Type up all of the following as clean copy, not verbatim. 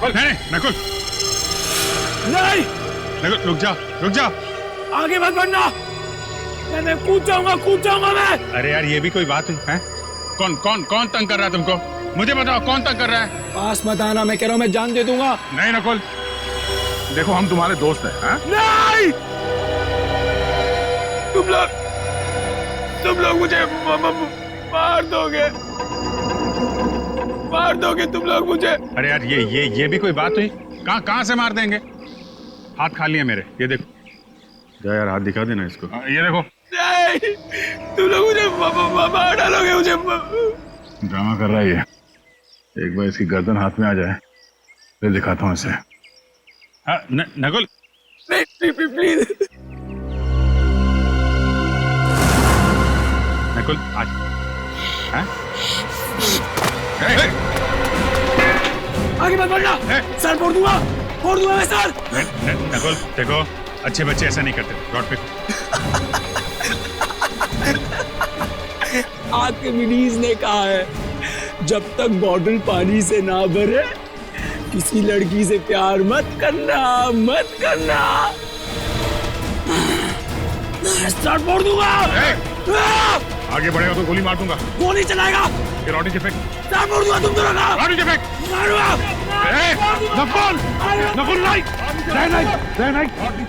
नहीं नकुल, नहीं नकुल रुक जाओ। आगे मत बढ़ना, मैं कूद जाऊंगा मैं। अरे यार ये भी कोई बात हुई है? कौन तंग कर रहा है तुमको? मुझे बताओ कौन तंग कर रहा है? पास मत आना, मैं कह रहा हूँ मैं जान दे दूंगा। नहीं नकुल, देखो हम तुम्हारे दोस्त हैं। नहीं, तुम लोग मुझे मार दोगे तुम लोग मुझे। अरे यार ये भी कोई बात हुई? कहाँ से मार देंगे? हाथ खाली है मेरे, ये देखो। जा यार हाथ दिखा देना इसको। ये देखो। नहीं, तुम लोग मुझे मार डालोगे मुझे। ड्रामा कर रहा है ये। एक बार इसकी गर्दन हाथ में आ जाए फिर दिखाता हूँ इसे। हाँ नकुल, नहीं प्लीज। नकुल आज आगे मत बढ़ना, सर फोड़ दूंगा मैं सर। नकुल देखो, अच्छे बच्चे ऐसा नहीं करते। रॉड पे आर्किमिडीज ने कहा है जब तक बॉटल पानी से ना भरे किसी लड़की से प्यार मत करना। सर फोड़ दूंगा। आगे बढ़ेगा तो गोली मार दूंगा। गोली चलाएगा, ये रॉडी के फेंक। सर फोड़ दूंगा तुम दोनों का। रॉडी के फेंक। नकुल नहीं,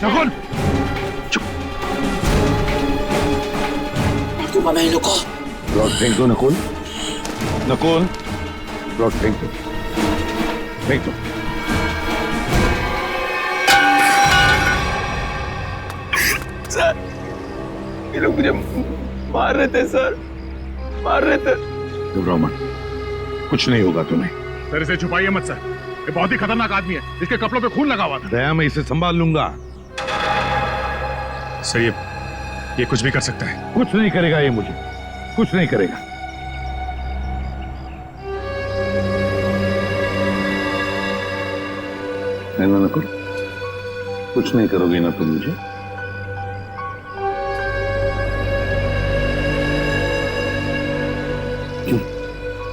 नकुल तुम हमें रुको। रॉड फेंक दो नकुल, रॉड फेंक दो। सर ये लोग मुझे मार रहे थे सर, घबराओ मत, कुछ नहीं होगा तुम्हें। सर इसे छुपाइए मत सर, ये बहुत ही खतरनाक आदमी है। इसके कपड़ों पे खून लगा हुआ था। दया मैं इसे संभाल लूंगा। सर ये कुछ भी कर सकता है। कुछ नहीं करेगा ये, मुझे कुछ नहीं करेगा। ना नकुल, कुछ नहीं करोगे ना तुम मुझे? क्यों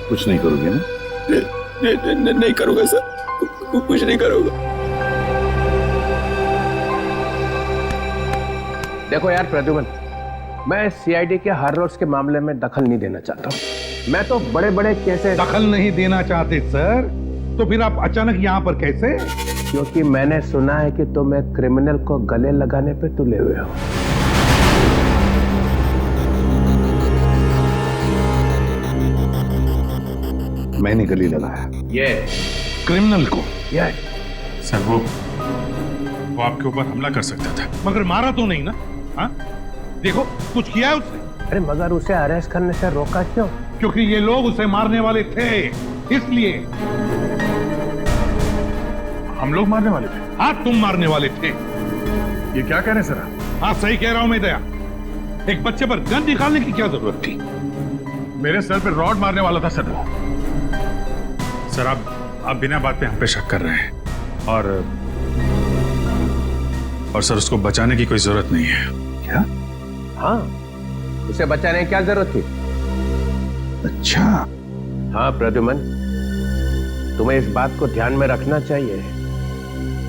कुछ नहीं करोगे ना? नहीं करूंगा सर, कुछ नहीं करूंगा। देखो यार प्रद्युमन, मैं सीआईडी के हर रोज के मामले में दखल नहीं देना चाहता हूँ। मैं तो बड़े केसेस दखल नहीं देना चाहते सर, तो फिर आप अचानक यहाँ पर कैसे? क्योंकि मैंने सुना है कि तुम एक क्रिमिनल को गले लगाने पे तुले हुए हो। मैंने गले लगाया ये क्रिमिनल को? ये सर वो आपके ऊपर हमला कर सकता था। मगर मारा तो नहीं ना? हाँ देखो, कुछ किया है उसने? अरे मगर उसे अरेस्ट करने से रोका क्यों? क्योंकि ये लोग उसे मारने वाले थे, इसलिए। हम लोग मारने वाले थे? हाँ तुम मारने वाले थे। ये क्या कह रहे हैं सर? हाँ सही कह रहा हूं मैं दया। एक बच्चे पर गन निकालने की क्या जरूरत थी? मेरे सर पे रॉड मारने वाला था सर वो। सर आप बिना बात पे हम पे शक कर रहे हैं और सर उसको बचाने की कोई जरूरत नहीं है। क्या? हाँ, उसे बचाने की क्या जरूरत थी? अच्छा। हाँ प्रद्युमन, तुम्हें इस बात को ध्यान में रखना चाहिए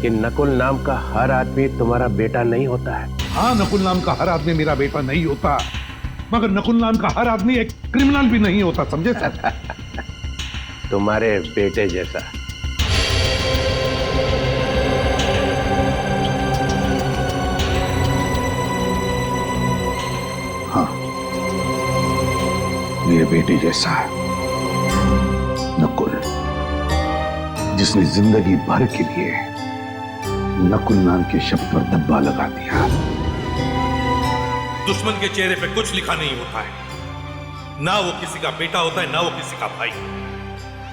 कि नकुल नाम का हर आदमी तुम्हारा बेटा नहीं होता है। हाँ, नकुल नाम का हर आदमी मेरा बेटा नहीं होता, मगर नकुल नाम का हर आदमी एक क्रिमिनल भी नहीं होता, समझे सर? तुम्हारे बेटे जैसा। हाँ, मेरे बेटे जैसा नकुल, जिसने जिंदगी भर के लिए नकुल नाम के शब्द पर धब्बा लगा दिया। दुश्मन के चेहरे पे कुछ लिखा नहीं होता है। ना वो किसी का बेटा होता है, ना वो किसी का भाई।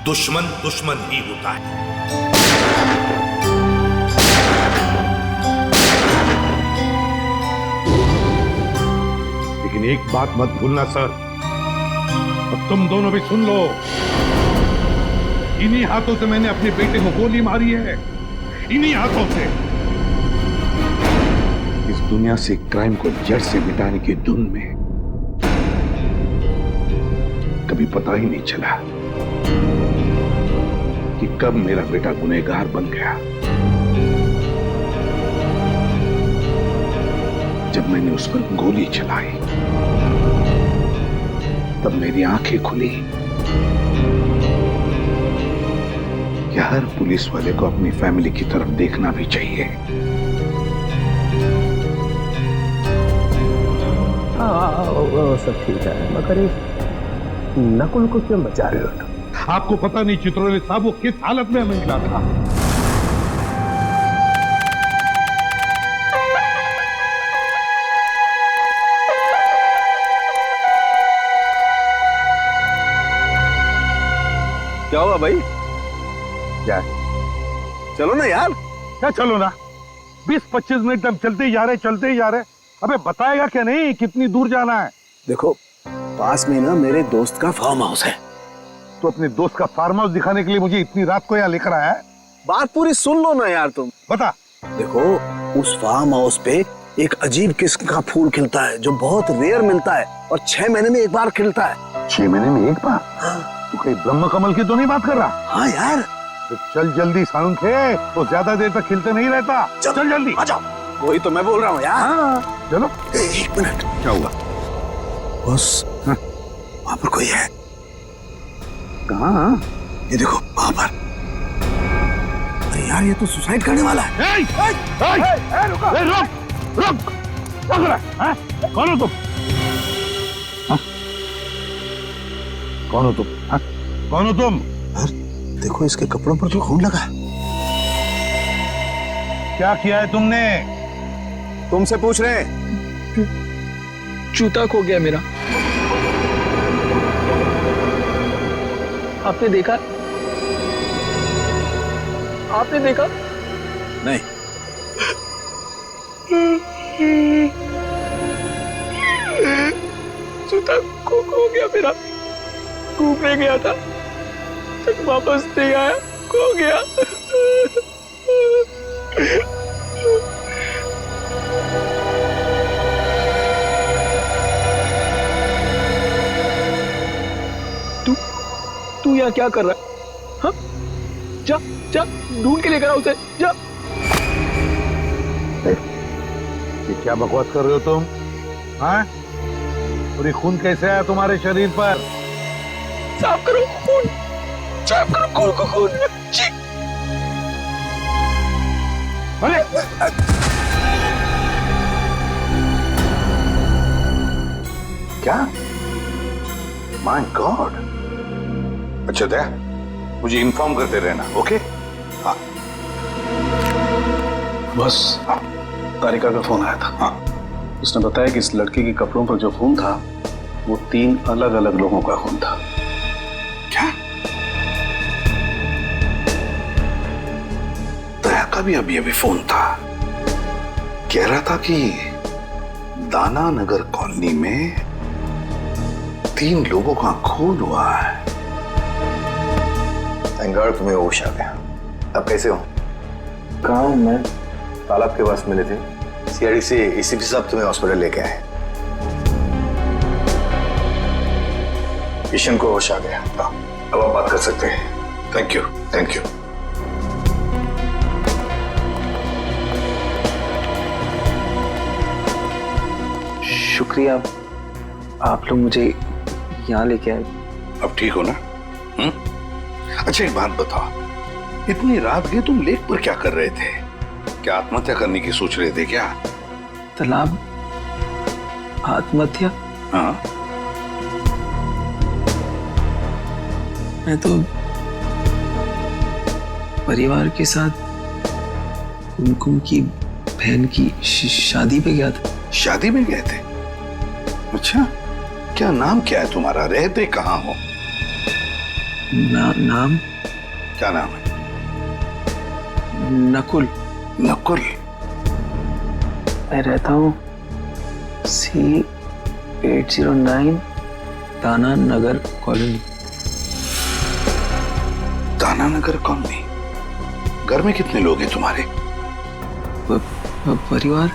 दुश्मन दुश्मन ही होता है। लेकिन एक बात मत भूलना सर, और तुम दोनों भी सुन लो, इन्हीं हाथों से मैंने अपने बेटे को गोली मारी है, इन्हीं हाथों से। इस दुनिया से क्राइम को जड़ से मिटाने की धुन में कभी पता ही नहीं चला कि कब मेरा बेटा गुनहगार बन गया। जब मैंने उस पर गोली चलाई तब मेरी आंखें खुली कि हर पुलिस वाले को अपनी फैमिली की तरफ देखना भी चाहिए। वो सब ठीक है, मगर इस नकुल को क्यों बचा रहे हो तुम? आपको पता नहीं चित्रोले साहब वो किस हालत में हमें मिला था। क्या हुआ भाई? क्या चलो ना यार। क्या चलो ना? 20-25 मिनट हम चलते ही जा रहे। अबे बताएगा क्या नहीं कितनी दूर जाना है? देखो, पास में ना मेरे दोस्त का फार्म हाउस है। तो अपने दोस्त का फार्म हाउस दिखाने के लिए मुझे इतनी रात को यहाँ लेकर आया है? बात पूरी सुन लो ना यार तुम। बता। देखो, उस फार्म हाउस पे एक अजीब किस्म का फूल खिलता है जो बहुत रेयर मिलता है और 6 महीने में एक बार खिलता है। 6 महीने में एक बार? हाँ। तू कहीं ब्रह्म कमल की तो नहीं बात कर रहा? हाँ यार। तो चल जल्दी सारुंख है, तो ज्यादा देर तक खिलते नहीं रहता। चल जल्दी आ जाओ। वही तो मैं बोल रहा हूँ यार। हाँ, चलो। 1 मिनट। क्या हुआ? बस वहां पर कोई है। कहाँ? ये देखो वहां पर। अरे यार, ये तो सुसाइड करने वाला है। रुक। कौन हो तुम? कौन हो तुम? कौन हो तुम? देखो, इसके कपड़ों पर तो खून लगा है। क्या किया है तुमने? तुमसे पूछ रहे हैं। जूता खो गया मेरा। आपने देखा? नहीं। जूता खो गया मेरा। घूमने गया था, तक वापस नहीं आया, खो गया। तू यहाँ क्या कर रहा है? हाँ? जा ढूंढ के लेकर आ उसे, जा। ये क्या बकवास कर रहे हो तुम? हाँ? और ये खून कैसे आया तुम्हारे शरीर पर? साफ करो खून को खून। जी। अरे क्या? My God. अच्छा दया, मुझे इन्फॉर्म करते रहना, ओके? हाँ। बस तारिका का फोन आया था। हाँ। उसने बताया कि इस लड़की के कपड़ों पर जो खून था वो 3 अलग-अलग लोगों का खून था। क्या? दया का भी अभी फोन था। कह रहा था कि दाना नगर कॉलोनी में 3 लोगों का खून हुआ है। थैंक गॉड तुम्हें होश आ गया। अब कैसे हो? कहाँ हूँ मैं? तालाब के पास मिले थे। सीआईडी से एसीपी साहब तुम्हें हॉस्पिटल लेके आए। किशन को होश आ गया। अब आप बात कर सकते हैं। Thank you. शुक्रिया, आप लोग मुझे यहाँ लेके आए। अब ठीक हो ना? अच्छा एक बात बताओ, इतनी रात गए तुम लेक पर क्या कर रहे थे? क्या आत्महत्या करने की सोच रहे थे क्या? तालाब आत्महत्या? हाँ। मैं तो परिवार के साथ कुमकुम की बहन की शादी पे गया था। शादी में गए थे? अच्छा, क्या नाम क्या है तुम्हारा? रहते कहाँ हो? नाम? क्या नाम है? नकुल। नकुल? मैं रहता हूँ C809 दाना नगर कॉलोनी। दाना नगर कॉलोनी? घर में कितने लोग हैं तुम्हारे? परिवार?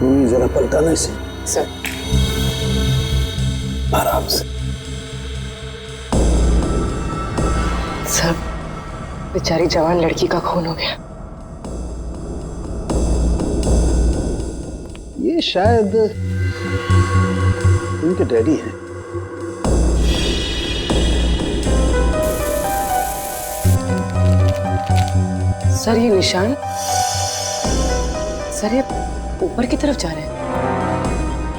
खूनी जरा पलटाना इसे। सर आराम से। सर, बेचारी जवान लड़की का खून हो गया। ये शायद इनके डैडी हैं। सर ये निशान, सर ये ऊपर की तरफ जा रहे हैं।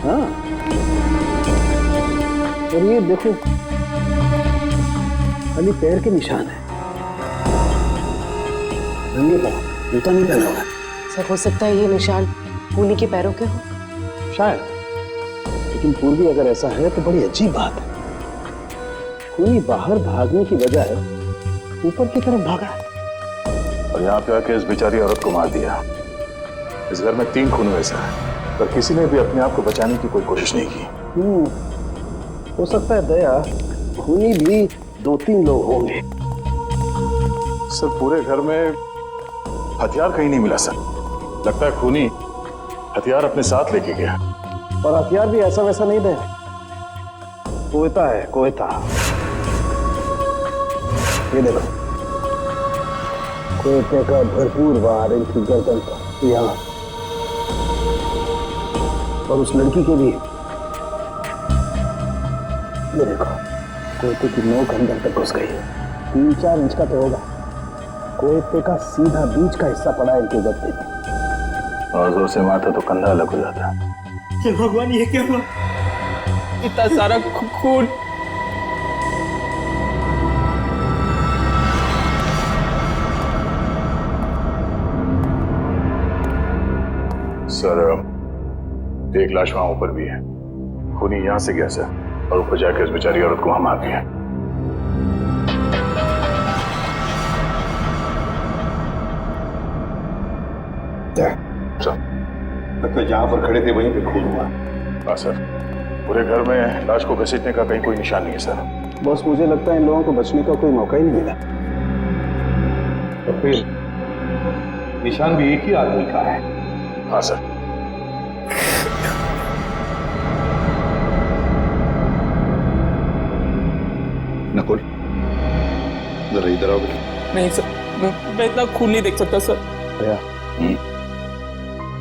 हाँ, और ये देखो खाली पैर के निशान है, नंगे पाँव, जूता नहीं पहना हुआ है। सर हो सकता है ये निशान खूनी के पैरों के हो। शायद, लेकिन पूर्वी अगर ऐसा है तो बड़ी अजीब बात है। खूनी बाहर भागने की बजाय ऊपर की तरफ भागा और यहाँ पे आके इस बेचारी औरत को मार दिया। इस घर में 3 खून हुए सर, पर किसी ने भी अपने आप को बचाने की कोई कोशिश नहीं की। हो सकता है दया, खूनी भी 2-3 लोग होंगे। सर पूरे घर में हथियार कहीं नहीं मिला सर। लगता है खूनी हथियार अपने साथ लेके गया। और हथियार भी ऐसा वैसा नहीं दे, कोयता है, कोयता। ये देखो, कोयते का भरपूर वार इनकी गर्दन पर, यहाँ, और उस लड़की के भी। ये देखो, कोयते की नोक अंदर तक घुस गई है। 3-4 इंच का तो होगा। कोयते का सीधा बीच का हिस्सा पड़ा है इनके गद्दे पे। और जोर से मारता तो कंधा अलग हो जाता। हे भगवान, ये क्या हुआ? इतना सारा खून। सर एक लाश वहां ऊपर भी है। खूनी यहां से गया सर, और ऊपर जाकर इस बेचारी औरत को वहां मार दिया। लगता है जहां पर खड़े थे वहीं पे खून हुआ। हाँ सर, पूरे घर में लाश को घसीटने का कहीं कोई निशान नहीं है सर। बॉस, मुझे लगता है इन लोगों को बचने का कोई मौका ही नहीं मिला। तो फिर निशान भी एक ही आदमी का है। हाँ सर। नकुल, जरा इधर आओ। नहीं सर, मैं इतना खून नहीं देख सकता सर। दया,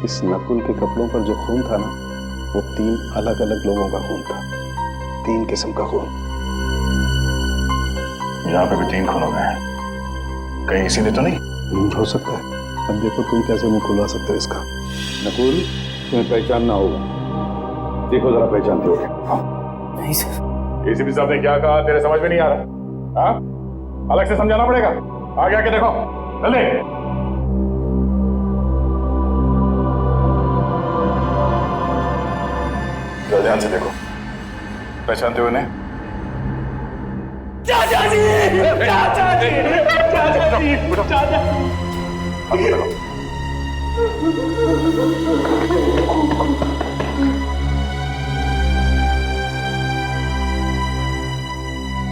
इस नकुल के कपड़ों पर जो खून था ना, वो 3 अलग-अलग लोगों का खून था। 3 किस्म का खून। यहाँ पे भी 3 खून हो गए हैं। कहीं इसी ने तो नहीं? हो सकता है। अब देखो तुम कैसे मुंह खुलवा सकते हो इसका। नकुल, तुम्हें पहचानना होगा। देखो जरा पहचानते हो। हाँ। नहीं सर। एसीपी साहब ने क्या कहा तेरे समझ में नहीं आ रहा? हाँ? अलग से समझाना पड़ेगा। आगे आके देखो, चले। ध्यान से देखो, पहचानते हो इन्हें? चाचा जी, चाचा जी, चाचा जी, चाचा। अब देखो।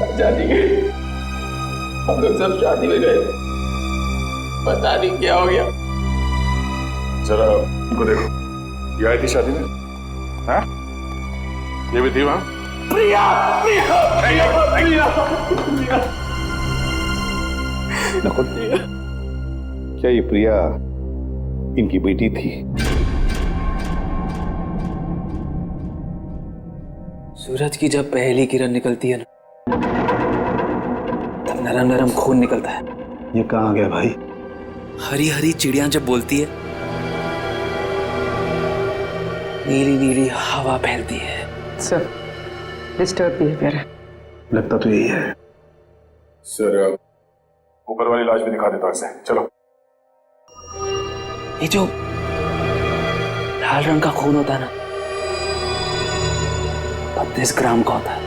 चाचा जी, हम लोग सब शादी में गए, पता नहीं क्या हो गया। जरा इनको देखो, ये आई थी शादी में? हाँ? ये भी थी वहां? प्रिया, प्रिया, प्रिया, प्रिया, प्रिया। नकुल, क्या ये प्रिया इनकी बेटी थी? सूरज की जब पहली किरण निकलती है ना, तब नरम नरम खून निकलता है। ये कहाँ गया भाई? हरी हरी चिड़िया जब बोलती है, नीली नीली हवा फैलती है। सर डिस्टर्ब बिहेवियर है। लगता तो यही है। सर ऊपर वाली लाश भी दिखा देता हूं इसे। चलो। ये जो लाल रंग का खून होता है ना, 32 ग्राम का होता है।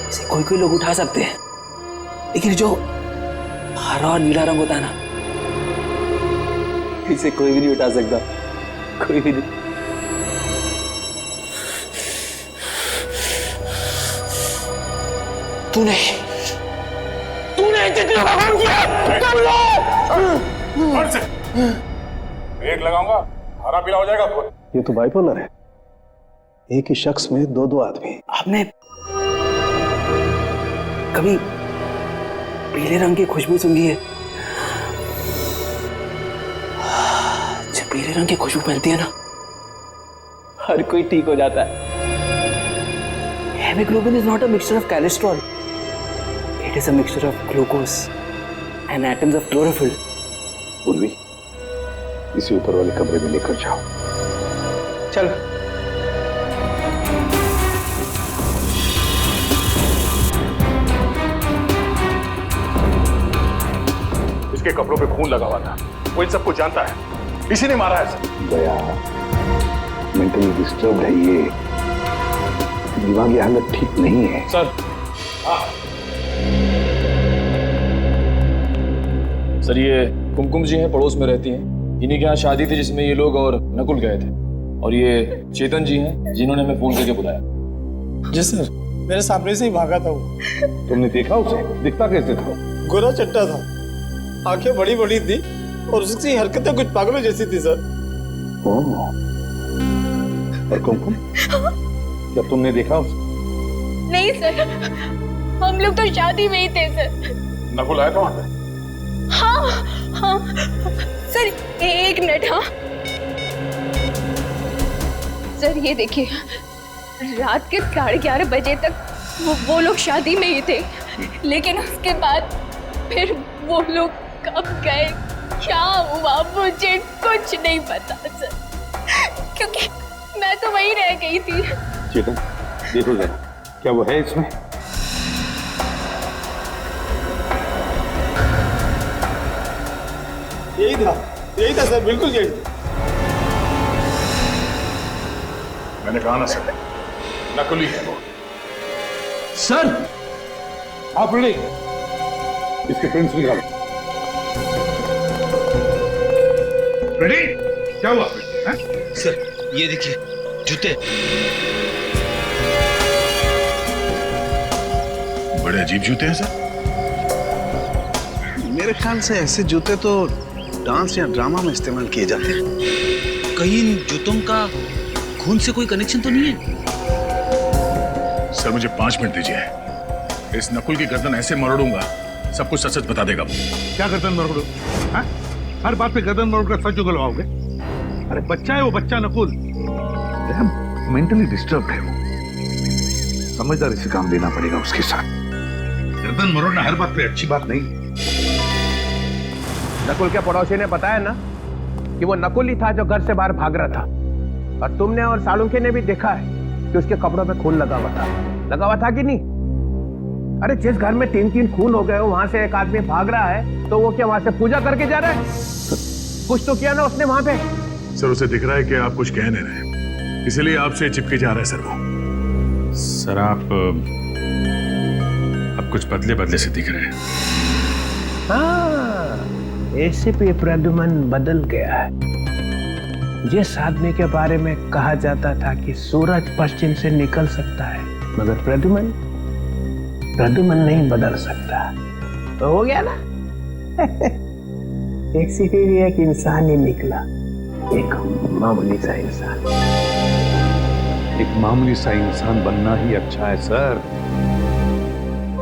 इसे कोई कोई लोग उठा सकते हैं, लेकिन जो हरा और नीला रंग होता है ना, इसे कोई भी नहीं उठा सकता। कोई भी नहीं। तूने जितना काम किया, एक लगाऊंगा खाना पीना हो जाएगा खुद। ये तो बाइपोलर है, एक ही शख्स में दो दो आदमी। आपने कभी पीले रंग की खुशबू सूंघी है? जब पीले रंग की खुशबू फैलती है ना, हर कोई ठीक हो जाता है। Haemoglobin is not a mixture of cholesterol. It is a mixture of glucose and atoms of chlorophyll. पूर्वी, इसी ऊपर वाले कमरे में लेकर जाओ। चल। इसके कपड़ों पे खून लगा हुआ था, वो इन सबको जानता है, इसी ने मारा है सर। दया मेंटली डिस्टर्ब है, ये दिमागी हालत ठीक नहीं है सर। सर ये कुमकुम जी हैं, पड़ोस में रहती हैं। इन्हीं के यहाँ शादी थी जिसमें ये लोग और नकुल गए थे। और ये चेतन जी हैं जिन्होंने हमें फोन करके बुलाया। जी सर, मेरे सामने से ही भागा था वो। तुमने देखा उसे? दिखता कैसे था? गोरा चट्टा था, आंखें बड़ी बड़ी थी और उसकी हरकतें कुछ पागलों जैसी थी सर। और कुमकुम, क्या तुमने देखा उसे? नहीं सर, हम लोग तो शादी में ही थे सर। नकुल आया था वहां पे? हाँ सर, एक मिनट। हाँ सर, ये देखिए, रात के 11:30 बजे तक वो लोग शादी में ही थे, लेकिन उसके बाद फिर वो लोग कब गए, क्या हुआ, मुझे कुछ नहीं पता सर, क्योंकि मैं तो वहीं रह गई थी। चेतन, देखो जरा, क्या वो है इसमें? यही था सर, बिल्कुल यही। मैंने कहा ना सर, नकुली है वो। सर आप रेडी? इसके प्रिंट्स निकालो। रेडी? क्या हुआ? सर ये देखिए जूते। बड़े अजीब जूते हैं सर। मेरे ख्याल से ऐसे जूते तो डांस या ड्रामा में इस्तेमाल किए जाते हैं। कहीं इन जूतों का खून से कोई कनेक्शन तो नहीं है? सर मुझे 5 मिनट दीजिए, इस नकुल की गर्दन ऐसे मरोड़ूंगा, सब कुछ सच बताते देगा। क्या गर्दन मरोड़ो? हर बात पे गर्दन मरोड़ कर सच उगलवाओगे? अरे बच्चा है वो, बच्चा नकुल मेंटली डिस्टर्ब है वो, समझदारी से काम लेना पड़ेगा उसके साथ। गर्दन मरोड़ना हर बात पे अच्छी बात नहीं। नकुल के पड़ोसी ने बताया ना कि वो नकुल ही था जो घर से बाहर भाग रहा था, और तुमने और सालुंखे ने भी देखा है कि उसके कपड़ों पे खून लगा हुआ था कि नहीं? अरे जिस घर में 3-3 खून हो गए हो, वहां से एक आदमी भाग रहा है, तो वो क्या वहां से पूजा करके जा रहा है? कुछ तो किया ना उसने वहां पे। सर उसे दिख रहा है कि आप कुछ कह नहीं रहे, इसलिए आपसे चिपके जा रहा है सर वो। सर आप कुछ बदले बदले से दिख रहे हैं। हाँ, एसीपी प्रद्युमन बदल गया है। जिस आदमी के बारे में कहा जाता था कि सूरज पश्चिम से निकल सकता है, मगर प्रद्युमन नहीं बदल सकता, तो हो गया ना। एक से भी एक इंसान ही निकला, एक मामूली सा इंसान। एक मामूली सा इंसान बनना ही अच्छा है सर।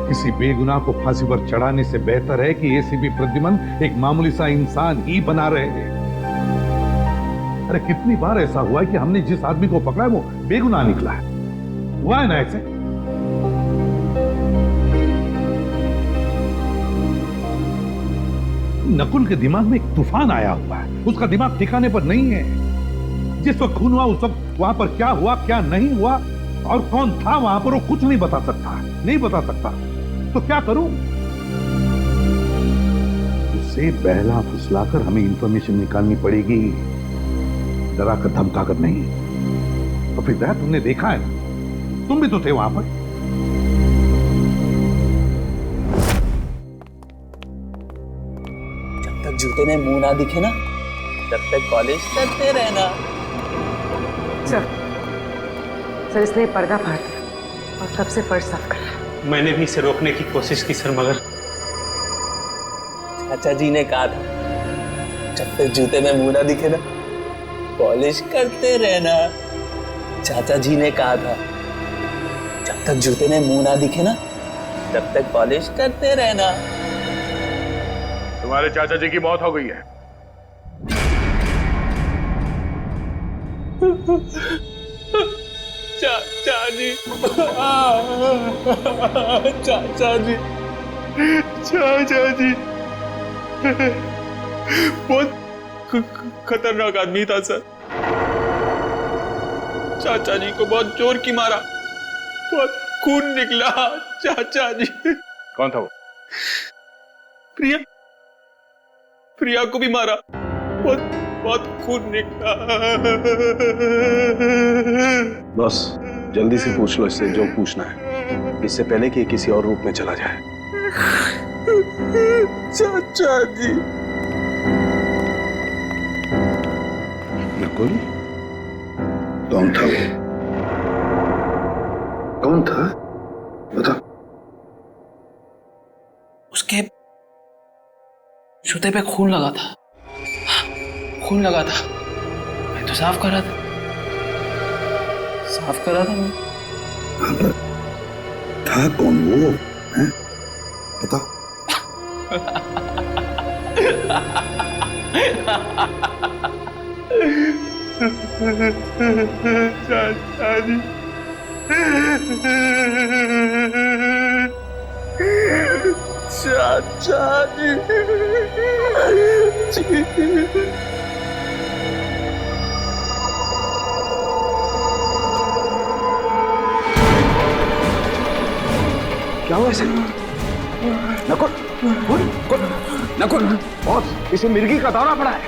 किसी बेगुनाह को फांसी पर चढ़ाने से बेहतर है कि एसीपी प्रद्युमन एक मामूली सा इंसान ही बना रहे हैं। अरे कितनी बार ऐसा हुआ है कि हमने जिस आदमी को पकड़ा है वो बेगुनाह निकला है। हुआ है ना ऐसे? नकुल के दिमाग में एक तूफान आया हुआ है, उसका दिमाग ठिकाने पर नहीं है। जिस वक्त खून हुआ उस वक्त वहां पर क्या हुआ क्या नहीं हुआ और कौन था वहां पर, वो कुछ नहीं बता सकता। तो क्या करूं? उसे बहला फुसलाकर हमें इंफॉर्मेशन निकालनी पड़ेगी, डरा कर धमका कर नहीं। तो फिर दया, तुमने देखा है, तुम भी तो थे वहां पर। जब तक जूते में मुंह ना दिखे ना, तब तक कॉलेज करते रहना। सर इसने पर्दा फाड़ दिया और तब से फर्श साफ कर रहा है। मैंने भी इसे रोकने की कोशिश की सर, मगर चाचा जी ने कहा था जब तक जूते में मुंह ना दिखे ना, पॉलिश करते रहना। चाचा जी ने कहा था जब तक जूते में मुंह ना दिखे ना तब तक पॉलिश करते रहना। तुम्हारे चाचा जी की मौत हो गई है। चाचा जी, चाचा जी, चाचा जी बहुत खतरनाक आदमी था सर। चाचा जी को बहुत जोर की मारा, बहुत खून निकला। चाचा जी। कौन था वो? प्रिया, प्रिया को भी मारा, बहुत बहुत खून निकला। बॉस जल्दी से पूछ लो इससे जो पूछना है, इससे पहले कि किसी और रूप में चला जाए। चाचा जी। नकुल कौन था वो? कौन था बता। उसके जूते पे खून लगा था, खून लगा था। मैं तो साफ कर रहा था, साफ कर रहा था मैं। था कौन वो है? बता। चाचा जी, चाचा जी। क्या हुआ इसे? नकुल, नकुल, बॉस इसे मिर्गी का दौरा पड़ा है।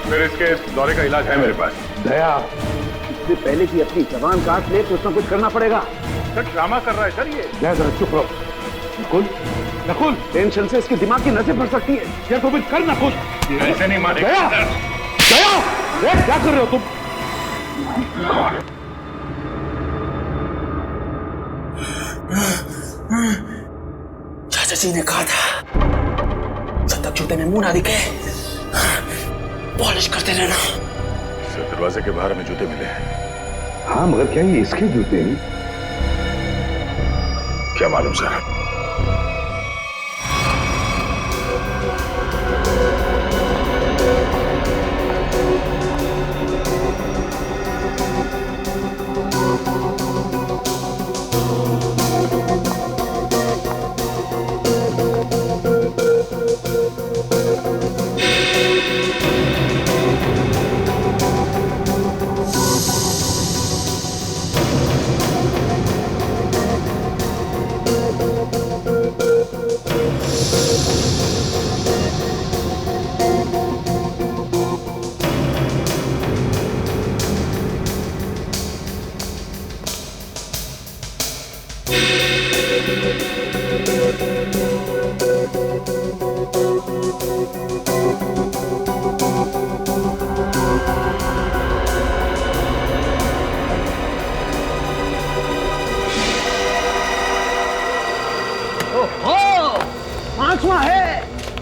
फिर इसके दौरे का इलाज है मेरे पास। दया, इससे पहले कि अपनी जबान काट ले कुछ ना कुछ करना पड़ेगा। सर ड्रामा कर रहा है सर ये। दया जरा चुप रहो। नकुल, नकुल, टेंशन से इसके दिमाग की नसें फट सकती है। यार तो भी कर नकुल, ऐसे नहीं मारेगा। दया, दया, दया, क्या कर रहे हो तुम? चाचा जी ने कहा था जब तक जूते में मुंह ना दिखे पॉलिश करते रहना। सर दरवाजे के बाहर हमें जूते मिले हैं। हाँ मगर क्या ये इसके जूते हैं? क्या मालूम सर।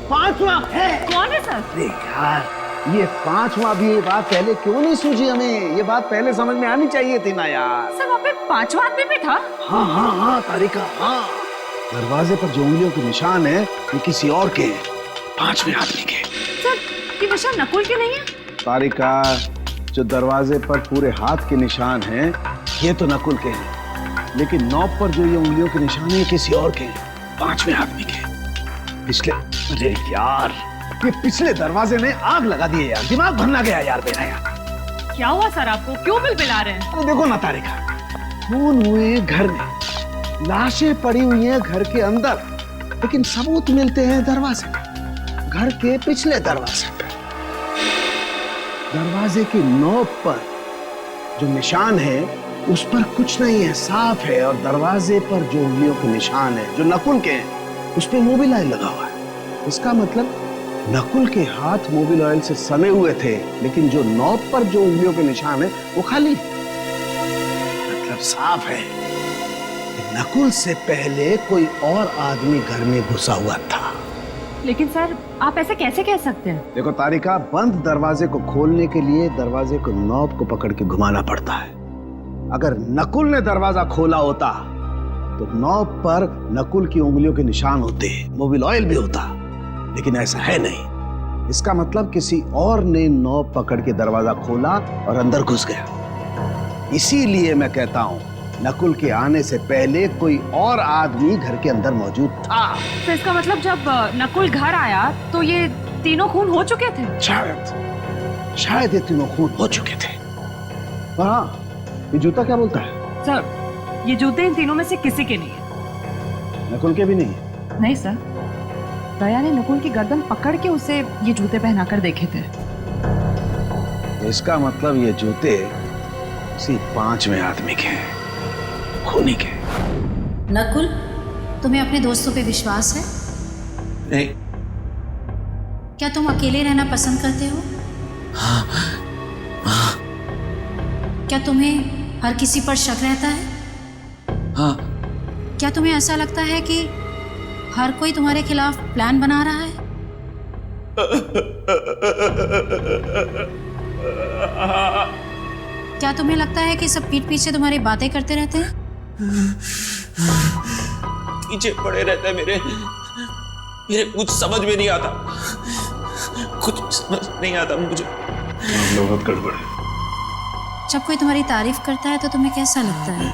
पांचवा है। कौन है सर? अरे यार ये पांचवा भी, ये बात पहले क्यों नहीं सूझी हमें? ये बात पहले समझ में आनी चाहिए थी ना यार। सर वहाँ पे पांचवा आदमी भी था। हाँ हाँ हाँ तारिका, हाँ दरवाजे पर जो उंगलियों के निशान है ये किसी और के हैं, पांचवें आदमी के। सर ये निशान नकुल के नहीं है? तारिका, जो दरवाजे पर पूरे हाथ के निशान हैं ये तो नकुल के हैं, लेकिन नॉब पर जो ये उंगलियों के निशान है ये किसी और के हैं, पांचवें आदमी के। पिछले, अरे यार ये पिछले दरवाजे ने आग लगा दी है यार, दिमाग भरना गया यार मेरा यार। क्या हुआ सर आपको? क्यों बिलबिला रहे हैं? अरे देखो ना तारिका, खून हुए घर में, लाशें पड़ी हुई हैं घर के अंदर, लेकिन सबूत मिलते हैं दरवाजे पे, घर के पिछले दरवाजे पे। दरवाजे की नोक पर जो निशान है उस पर कुछ नहीं है, साफ है। और दरवाजे पर जो उंगलियों के निशान है जो नकुल के हैं उस पर मोबिल ऑयल लगा हुआ है। इसका मतलब नकुल के हाथ मोबिल ऑयल से सने हुए थे, लेकिन जो नॉब पर जो उंगलियों के निशान है वो खाली। मतलब साफ है नकुल से पहले कोई और आदमी घर में घुसा हुआ था। लेकिन सर आप ऐसे कैसे कह सकते हैं? देखो तारिका, बंद दरवाजे को खोलने के लिए दरवाजे को नॉब को पकड़ के घुमाना पड़ता है। अगर नकुल ने दरवाजा खोला होता तो नॉब पर नकुल की उंगलियों के निशान होते, मोबिल ऑयल भी होता, लेकिन ऐसा है नहीं। इसका मतलब किसी और ने नॉब पकड़ के दरवाजा खोला और अंदर घुस गया। इसीलिए मैं कहता हूं नकुल के आने से पहले कोई और आदमी घर के अंदर मौजूद था। तो इसका मतलब जब नकुल घर आया तो ये तीनों खून हो चुके थे? शायद ये तीनों खून हो चुके थे। हाँ, ये जूता क्या बोलता है? सर ये जूते इन तीनों में से किसी के नहीं है। नकुल के भी नहीं? नहीं सर, दया ने नकुल की गर्दन पकड़ के उसे ये जूते पहनाकर देखे थे। इसका मतलब ये जूते किसी पांचवें आदमी के हैं, खूनी के। नकुल, तुम्हें अपने दोस्तों पे विश्वास है? नहीं। क्या तुम अकेले रहना पसंद करते हो? हाँ। क्या तुम्हें हर किसी पर शक रहता है? हाँ। क्या तुम्हें ऐसा लगता है कि हर कोई तुम्हारे खिलाफ प्लान बना रहा है? क्या तुम्हें लगता है कि सब पीठ पीछे तुम्हारी बातें करते रहते हैं? पीछे पड़े रहते हैं मेरे कुछ समझ में नहीं आता, कुछ समझ नहीं आता मुझे। बहुत गड़बड़ है। जब कोई तुम्हारी तारीफ करता है तो तुम्हें कैसा लगता है?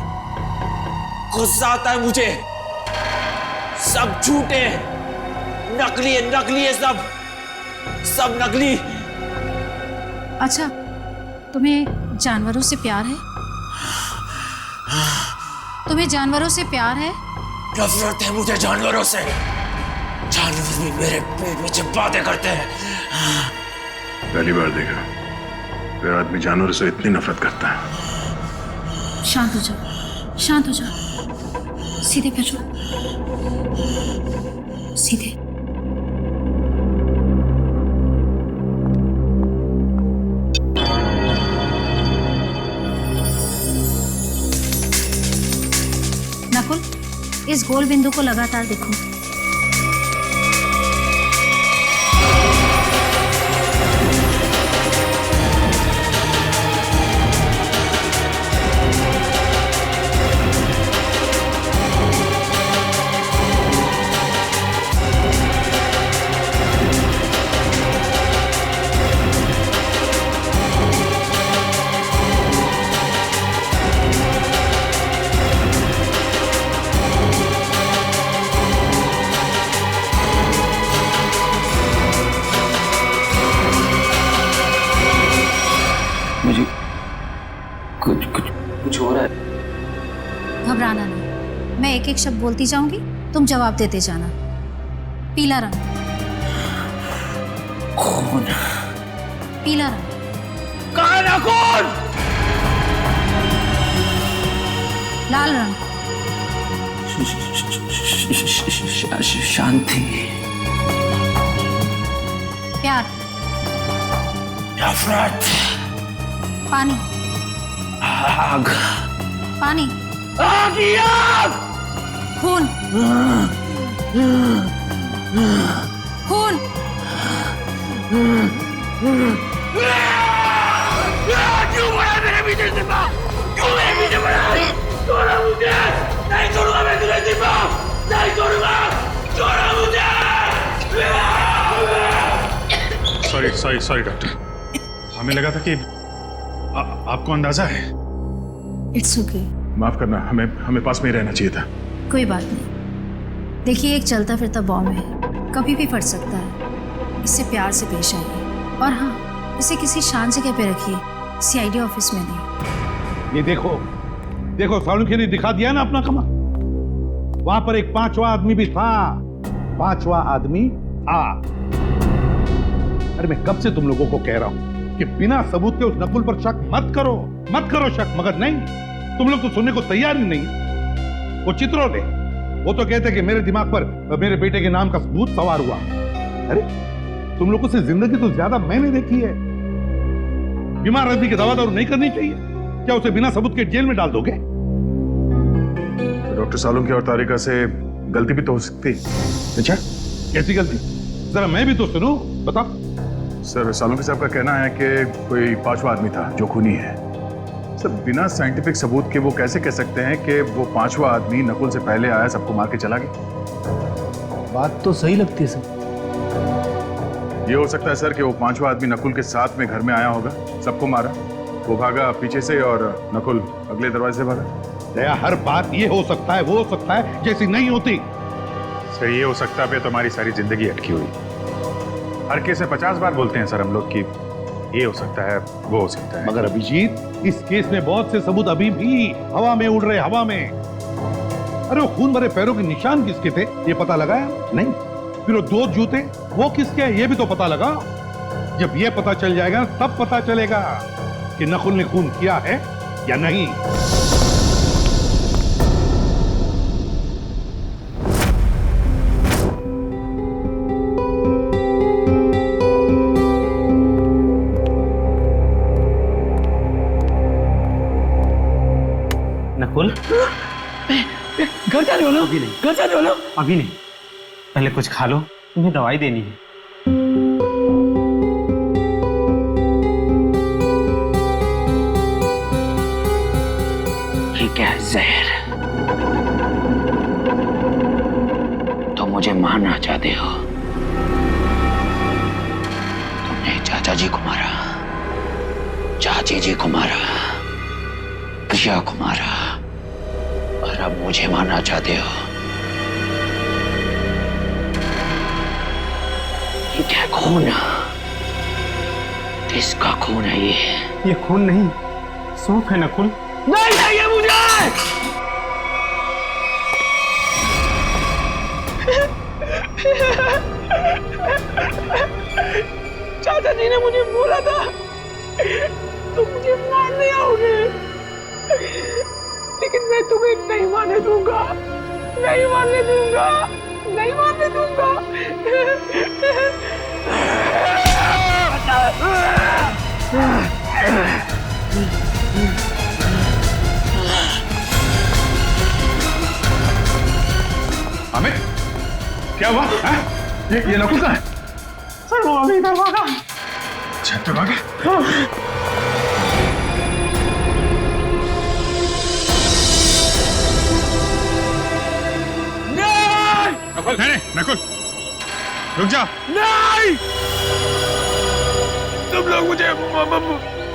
गुस्सा आता है मुझे। सब झूठे, नकली है सब नकली। अच्छा, तुम्हें जानवरों से प्यार है? तुम्हें जानवरों से प्यार है? नफरत है मुझे जानवरों से। जानवर भी मेरे पेट में जब बातें करते हैं। पहली बार देखा कोई आदमी जानवरों से इतनी नफरत करता है। शांत हो जाओ, शांत हो जाओ। सीधे बैठो, सीधे। नकुल, इस गोल बिंदु को लगातार देखो। कुछ हो रहा है। घबराना नहीं, मैं एक एक शब्द बोलती जाऊंगी, तुम जवाब देते जाना। पीला रंग। खून। पीला रंग। कहाँ है खून? लाल रंग। शांति। प्यार। नफरत। पानी। आग। पानी। आग ही आग। खून। खून। क्यों बड़ा मेरे पीछे सिर्फ? क्यों मेरे पीछे बड़ा? छोड़ा मुझे! नहीं छोड़ूंगा मैं तुझे सिर्फ! नहीं छोड़ूंगा! छोड़ा मुझे! सॉरी डॉक्टर, हमें लगा था कि आपको अंदाजा है। It's okay. माफ करना, हमें पास में ही रहना चाहिए था। कोई बात नहीं। देखिए, एक चलता फिरता बॉम्ब है, कभी भी फट सकता है। इससे प्यार से पेश आइए, और हाँ, इसे किसी शांत जगह पे रखिए, सीआईडी ऑफिस में नहीं। ये देखो सालुंखे ने दिखा दिया ना अपना कमाल। वहां पर एक पांचवा आदमी भी था। पांचवा आदमी था। अरे मैं कब से तुम लोगों को कह रहा हूं कि बिना सबूत के उस नकुल पर शक मत करो शक, मगर नहीं, तुम लोग तो सुनने को तैयार ही नहीं। वो चित्रोले, वो तो कहते कि मेरे दिमाग पर मेरे बेटे के नाम का सबूत सवार हुआ। अरे तुम लोगों से जिंदगी तो ज्यादा मैंने देखी है। बीमार आदमी की दवा दारू नहीं करनी चाहिए, क्या उसे बिना सबूत के जेल में डाल दोगे? डॉक्टर सालुंखे और तारिका से गलती भी तो हो सकती। अच्छा, कैसी गलती? जरा मैं भी तो सुनूं, बता। सर सालुंखे साहब का कहना है कि कोई पांचवा आदमी था जो खूनी है। सर बिना साइंटिफिक सबूत के वो कैसे कह सकते हैं कि वो पांचवा आदमी नकुल से पहले आया, सबको मार के चला गया? बात तो सही लगती है सर। ये हो सकता है सर कि वो पांचवा आदमी नकुल के साथ में घर में आया होगा, सबको मारा, वो भागा पीछे से और नकुल अगले दरवाजे से भागा। दया, हर बात ये हो सकता है, वो हो सकता है जैसी नहीं होती। सर ये हो सकता है तो हमारी सारी जिंदगी अटकी हुई। हर केस में 50 बार बोलते हैं सर हम लोग कि ये हो सकता है, वो हो सकता है। मगर अभिजीत, इस केस में बहुत से सबूत अभी भी हवा में उड़ रहे, हवा में। अरे वो खून भरे पैरों के निशान किसके थे ये पता लगाया नहीं? फिर वो 2 जूते वो किसके हैं ये भी तो पता लगा। जब ये पता चल जाएगा तब पता चलेगा कि नकुल ने खून किया है या नहीं। नकुल, घर जाने वाला? अभी नहीं। घर जाने वाला? अभी नहीं, पहले कुछ खा लो, तुम्हें दवाई देनी है। ये क्या है? जहर? तो मुझे मारना चाहते हो? तुमने चाचा जी को मारा, चाची जी को मारा, प्रिया को मारा, और अब मुझे मारना चाहते हो? ये क्या खून? किसका खून है ये? ये खून नहीं, सूप है नकुल। नहीं चाहिए मुझे। चाचा जी ने मुझे बोला था तुम मुझे मारने आओगे, लेकिन मैं तुम्हें नहीं मारने दूंगा, नहीं मारने दूंगा, नहीं मारने दूंगा। अमित, क्या हुआ? ये नकुल कहाँ है? सर वो अभी इधर भागा। छत पे भागे? नकुल, नहीं नकुल, रुक जा। नहीं, तुम लोग मुझे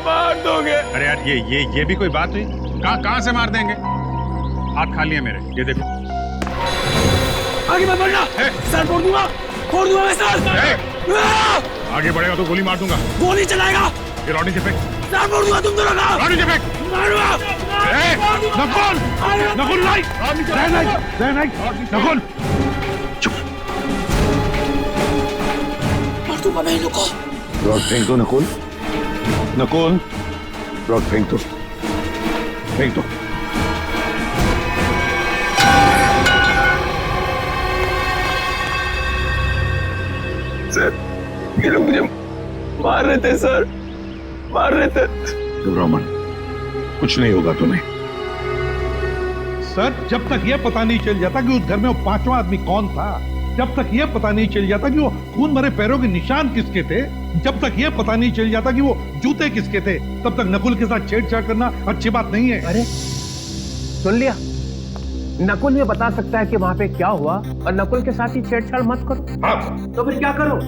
मार दोगे। अरे यार ये भी कोई बात हुई? कहाँ से मार देंगे? हाथ खाली है मेरे, ये देखो। आगे मत बढ़ना, सर फोड़ दूंगा मैं सर। आगे बढ़ेगा तो गोली मार दूंगा। गोली चलाएगा? ये रॉडी से फेंक। सर फोड़ दूंगा तुम दोनों का। रॉडी से फेंक। मारूंगा। नकुल, नकुल नहीं, नकुल चुप। मार दूंगा मैं इनको। रॉड फेंक दो नकुल, नकुल रॉड फेंक दो, फेंक दो। सर ये लोग मुझे मार रहे थे सर, मार रहे थे। घबराओ मत, कुछ नहीं होगा तुम्हें। सर जब तक यह पता नहीं चल जाता कि उस घर में वो पांचवा आदमी कौन था, जब तक यह पता नहीं चल जाता कि वो खून भरे पैरों के निशान किसके थे, जब तक यह पता नहीं चल जाता कि वो जूते किसके थे, तब तक नकुल के साथ छेड़छाड़ करना अच्छी बात नहीं है। अरे सुन लिया, नकुल ये बता सकता है कि वहां पे क्या हुआ, और नकुल के साथ ही छेड़छाड़ मत करो। हाँ। तो फिर क्या करो?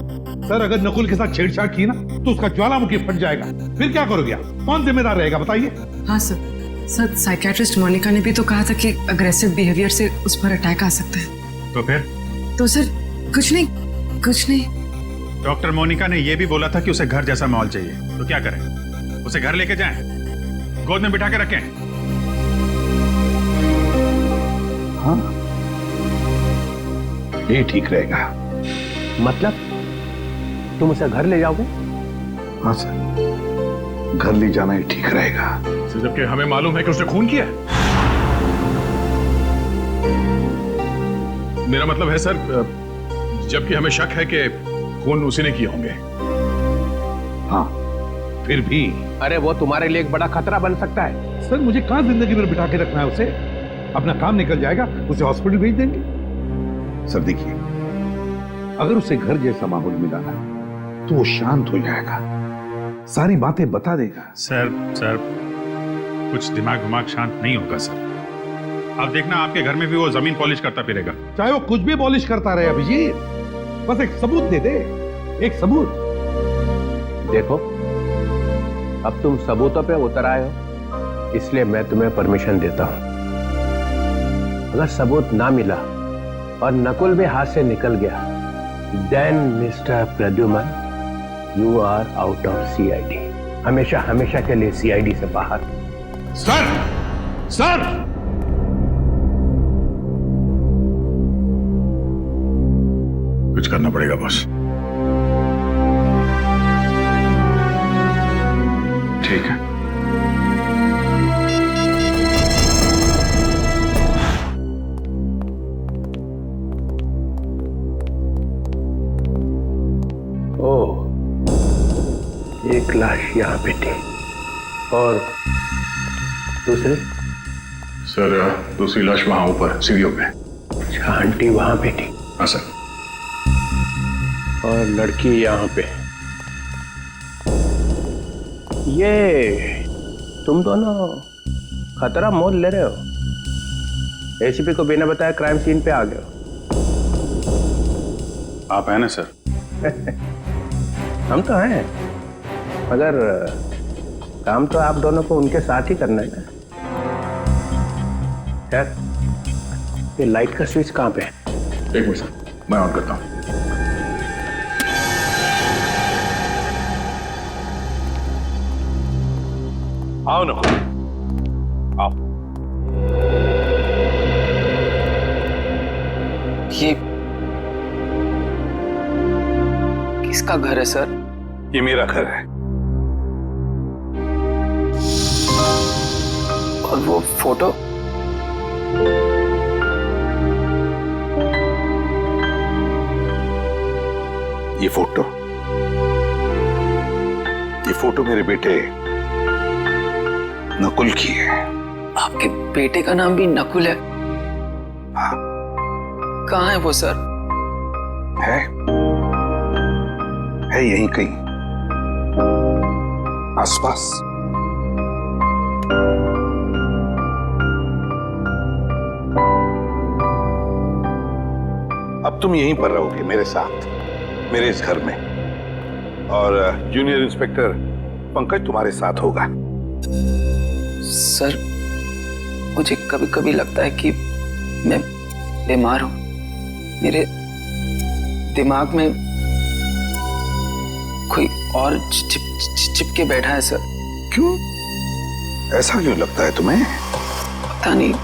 सर अगर नकुल के साथ छेड़छाड़ की ना तो उसका ज्वालामुखी फट जाएगा, फिर क्या करोगे आप? कौन जिम्मेदार रहेगा बताइए? हाँ सर साइकियाट्रिस्ट मोनिका ने भी तो कहा था कि अग्रेसिव बिहेवियर से उस पर अटैक आ सकता है। तो फिर? तो सर कुछ नहीं। डॉक्टर मोनिका ने यह भी बोला था कि उसे घर जैसा माहौल चाहिए, तो क्या करें? उसे घर लेके जाएं, गोद में बिठा के रखें? हाँ ये ठीक रहेगा। मतलब तुम उसे घर ले जाओगे? हाँ सर, घर ले जाना ही ठीक रहेगा। जबकि हमें मालूम है कि उसने खून किया। मेरा मतलब है सर, जबकि हमें शक है कि खून उसी ने किए होंगे। हाँ फिर भी। अरे वो तुम्हारे लिए एक बड़ा खतरा बन सकता है। सर मुझे कहां जिंदगी में बिठा के रखना है उसे? अपना काम निकल जाएगा, उसे हॉस्पिटल भेज देंगे। सर देखिए, अगर उसे घर जैसा माहौल मिला ना तो वो शांत हो जाएगा, सारी बातें बता देगा। सर कुछ दिमाग शांत नहीं होगा सर। आप देखना आपके घर में भी वो जमीन पॉलिश करता फिरेगा। चाहे वो कुछ भी पॉलिश करता रहे अभिजीत, बस एक सबूत दे दे, एक सबूत। देखो, अब तुम सबूतों पे उतर आए हो, इसलिए मैं तुम्हें परमिशन देता हूं। अगर सबूत ना मिला और नकुल भी हाथ से निकल गया, then mister Pradyuman, you are out of CID, हमेशा के लिए सीआईडी से बाहर। सर कुछ करना पड़ेगा बॉस। ठीक है। ओह, एक लाश यहाँ पे थी और दूसरी? सर दूसरी लाश वहां ऊपर सीढ़ियों पे। अच्छा, आंटी वहां पे थी? हाँ सर। और लड़की यहाँ पे। ये तुम दोनों खतरा मोल ले रहे हो। एसीपी को बिना बताए क्राइम सीन पे आ गए हो। आप हैं ना सर? हम तो हैं, मगर काम तो आप दोनों को उनके साथ ही करना है ना। यार, ये लाइट का स्विच कहाँ पे है? एक मिनट सर, मैं ऑन करता हूँ। आओ ना, आओ। ये किसका घर है सर? ये मेरा घर है। और वो फोटो? ये फोटो मेरे बेटे नकुल की है। आपके बेटे का नाम भी नकुल है? हाँ। कहाँ है वो सर? है यहीं कहीं आसपास। अब तुम यहीं पर रहोगे मेरे साथ, मेरे इस घर में, और जूनियर इंस्पेक्टर पंकज तुम्हारे साथ होगा। सर, मुझे कभी कभी लगता है कि मैं बीमार हूं। मेरे दिमाग में कोई और चिपके बैठा है सर। क्यों? ऐसा क्यों लगता है तुम्हें? पता नहीं,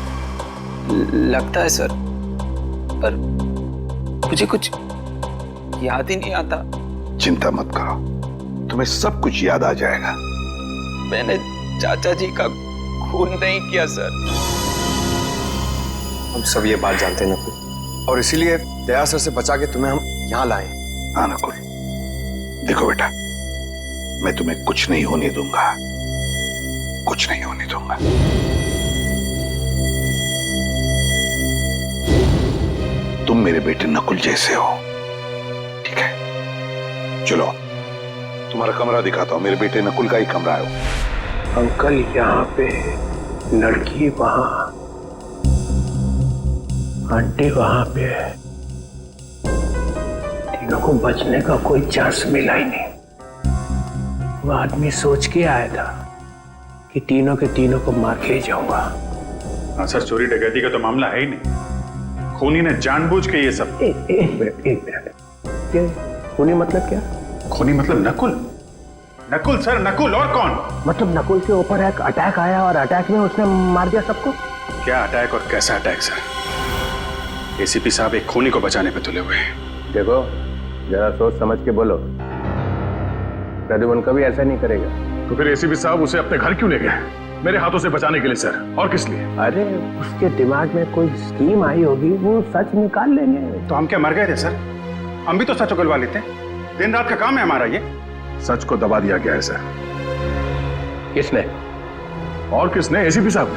लगता है सर, पर मुझे कुछ याद ही नहीं आता। चिंता मत करो, तुम्हें सब कुछ याद आ जाएगा। मैंने चाचा जी का खून नहीं किया सर। हम सब ये बात जानते हैं नकुल, और इसीलिए दया सर से बचा के तुम्हें हम यहाँ लाए। हाँ नकुल, देखो बेटा, मैं तुम्हें कुछ नहीं होने दूंगा, कुछ नहीं होने दूंगा। तुम मेरे बेटे नकुल जैसे हो, ठीक है? चलो, तुम्हारा कमरा दिखाता हूं। मेरे बेटे नकुल का ही कमरा है। अंकल यहाँ पे, लड़की वहां, आंटी वहां पे, तीनों को बचने का कोई चांस मिला ही नहीं। वो आदमी सोच के आया था कि तीनों के तीनों को मार के ही जाऊंगा। हाँ सर, चोरी डकैती का तो मामला है ही नहीं। खूनी ने जानबूझ के ये सब। एक मिनट, ये खूनी मतलब क्या? खूनी मतलब नकुल। नकुल सर, नकुल, और कौन? मतलब नकुल के ऊपर एक अटैक आया और अटैक में उसने मार दिया सबको? क्या अटैक और कैसा अटैक सर? एसीपी साहब एक खूनी को बचाने पे तुले हुए हैं। देखो, जरा सोच समझ के बोलो। प्रद्युमन कभी ऐसा नहीं करेगा। तो फिर एसीपी साहब उसे अपने घर क्यों ले गए? मेरे हाथों से बचाने के लिए सर, और किस लिए? अरे उसके दिमाग में कोई स्कीम आई होगी, वो सच निकाल लेंगे। तो हम क्या मर गए थे सर? हम भी तो सच उगलवा लेते। दिन रात का काम है हमारा ये। सच को दबा दिया गया है सर। किसने? और किसने? एसीपी साहब ने।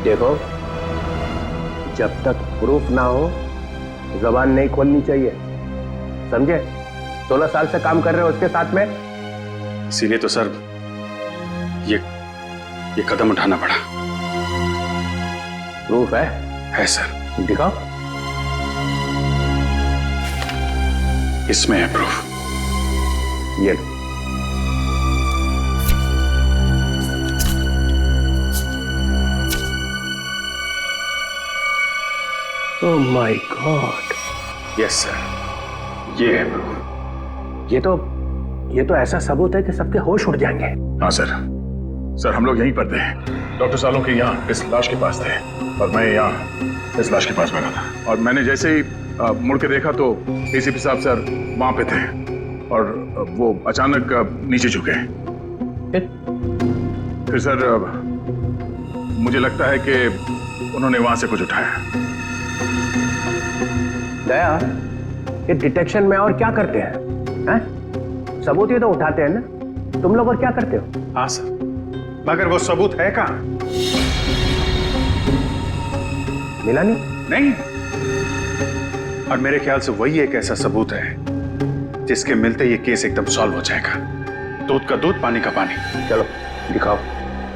देखो, जब तक प्रूफ ना हो जबान नहीं खोलनी चाहिए। समझे? 16 साल से काम कर रहे हो उसके साथ में। इसीलिए तो सर ये कदम उठाना पड़ा। प्रूफ है? है सर। दिखाओ। इसमें है प्रूफ। ये oh my God. Yes sir, ये है प्रूफ। ये तो ऐसा सबूत है कि सबके होश उड़ जाएंगे। हाँ सर। सर हम लोग यहीं पर थे, डॉक्टर सालों के यहाँ इस लाश के पास थे और मैं यहाँ इस लाश के पास बैठा था। और मैंने जैसे ही मुड़ के देखा तो एसीपी साहब सर वहां पे थे और वो अचानक नीचे झुके। फिर सर मुझे लगता है कि उन्होंने वहां से कुछ उठाया। दया, ये डिटेक्शन में और क्या करते हैं? सबूत ही तो उठाते हैं ना। तुम लोग और क्या करते हो? हाँ सर, मगर वो सबूत है कहाँ? मिला नहीं? नहीं। और मेरे ख्याल से वही एक ऐसा सबूत है जिसके मिलते ये केस एकदम सॉल्व हो जाएगा। दूध का दूध, पानी का पानी। चलो दिखाओ,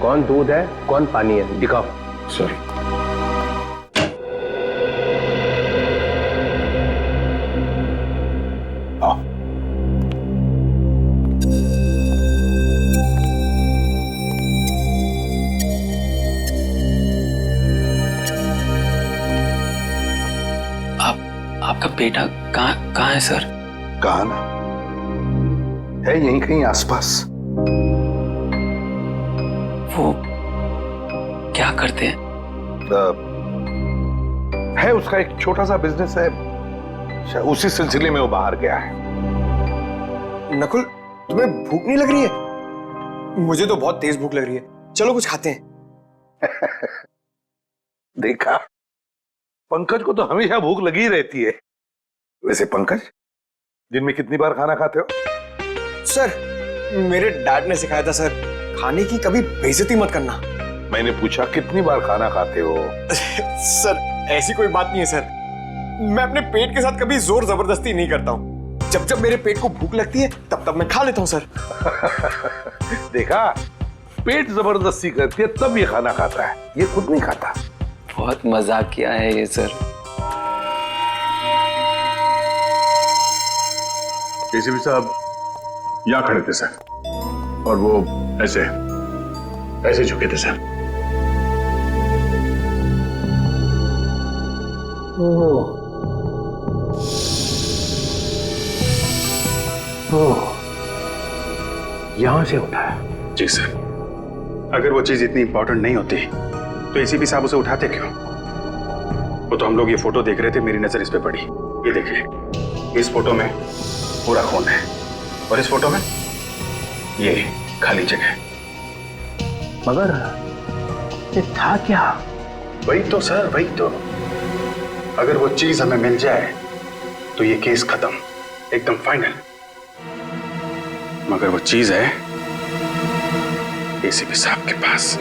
कौन दूध है कौन पानी है, दिखाओ। सॉरी। आपका बेटा कहाँ है सर? कहाँ ना है, यहीं कहीं आसपास। वो क्या करते हैं? है उसका एक छोटा सा बिजनेस है, उसी सिलसिले में वो बाहर गया है। नकुल, तुम्हें भूख नहीं लग रही है? मुझे तो बहुत तेज भूख लग रही है, चलो कुछ खाते हैं। देखा, पंकज को तो हमेशा भूख लगी रहती है। वैसे पंकज, दिन में कितनी बार खाना खाते हो? सर, मेरे डैड ने सिखाया था सर, खाने की कभी बेइज्जती मत करना। मैंने पूछा कितनी बार खाना खाते हो? सर, ऐसी कोई बात नहीं है सर। मैं अपने पेट के साथ कभी जोर जबरदस्ती नहीं करता हूँ। जब जब मेरे पेट को भूख लगती है तब तब मैं खा लेता हूँ सर। देखा, पेट जबरदस्ती करती है तब ये खाना खाता है, ये खुद नहीं खाता। बहुत मजाक किया है ये सर। एसीपी साहब यहाँ खड़े थे सर और वो ऐसे झुके थे सर। यहां से उठाया? जी सर। अगर वो चीज इतनी इंपॉर्टेंट नहीं होती तो एसीपी साहब उसे उठाते क्यों? वो तो हम लोग ये फोटो देख रहे थे, मेरी नजर इस पे पड़ी। ये देखिए, इस फोटो में पूरा खून है और इस फोटो में ये खाली जगह। मगर ये था क्या? वही तो सर, वही तो। अगर वो चीज हमें मिल जाए तो ये केस खत्म, एकदम फाइनल। मगर वो चीज है एसीपी साहब के पास।